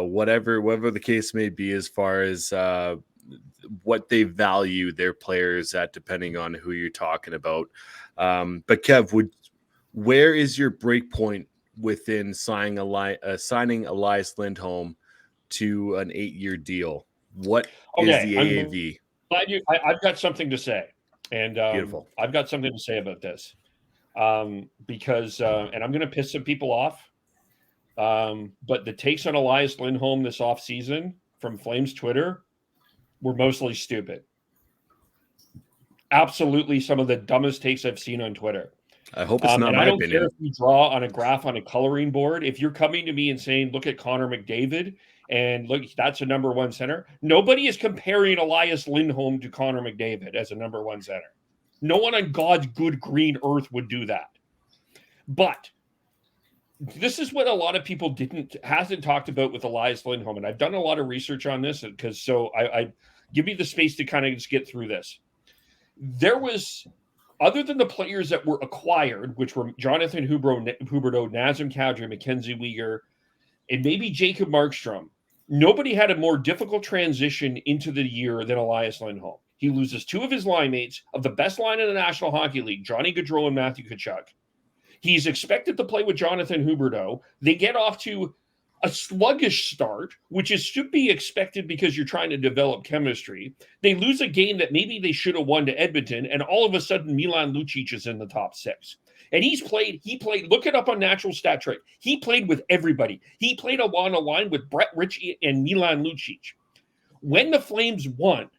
whatever the case may be, as far as what they value their players at, depending on who you're talking about. But Kev, where is your break point within signing Elias Lindholm to an 8-year deal? What is Okay, the I'm AAV? glad I've got something to say, and Beautiful. I've got something to say about this because, and I'm going to piss some people off, but the takes on Elias Lindholm this offseason from Flames Twitter were mostly stupid. Absolutely, some of the dumbest takes I've seen on Twitter. I hope it's not And my I don't opinion. care if you draw on a graph on a coloring board. If you're coming to me and saying, look at Connor McDavid and look, that's a number one center. Nobody is comparing Elias Lindholm to Connor McDavid as a number one center. No one on God's good green earth would do that. But this is what a lot of people hasn't talked about with Elias Lindholm. And I've done a lot of research on this because I give me the space to kind of just get through this. There was, other than the players that were acquired, which were Jonathan Huberdeau, Nazem Kadri, Mackenzie Weegar, and maybe Jacob Markstrom, nobody had a more difficult transition into the year than Elias Lindholm. He loses two of his line mates of the best line in the National Hockey League, Johnny Gaudreau and Matthew Tkachuk. He's expected to play with Jonathan Huberdeau. They get off to a sluggish start, which should be expected because you're trying to develop chemistry. They lose a game that maybe they should have won to Edmonton, and all of a sudden Milan Lucic is in the top six. And he played, look it up on Natural Stat Trick. He played with everybody. He played on a line with Brett Ritchie and Milan Lucic. When the Flames won,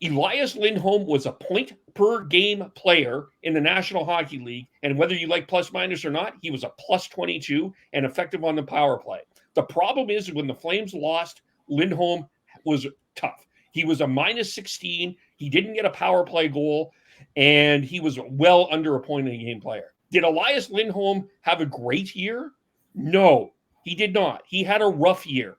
Elias Lindholm was a point per game player in the National Hockey League. And whether you like plus minus or not, he was a plus 22 and effective on the power play. The problem is when the Flames lost, Lindholm was tough. He was a minus 16. He didn't get a power play goal, and he was well under a point a game player. Did Elias Lindholm have a great year? No, he did not. He had a rough year.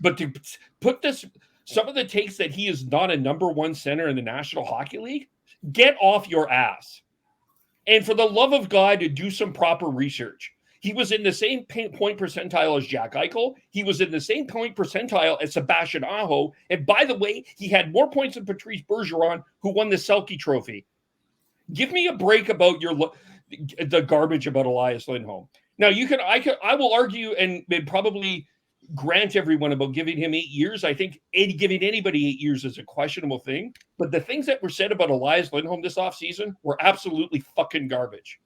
But to put this, some of the takes that he is not a number one center in the National Hockey League, get off your ass. And for the love of God, to do some proper research. He was in the same point percentile as Jack Eichel. He was in the same point percentile as Sebastian Aho. And by the way, he had more points than Patrice Bergeron, who won the Selke Trophy. Give me a break about the garbage about Elias Lindholm. Now, I will argue and probably grant everyone about giving him 8 years. I think giving anybody 8 years is a questionable thing. But the things that were said about Elias Lindholm this offseason were absolutely fucking garbage.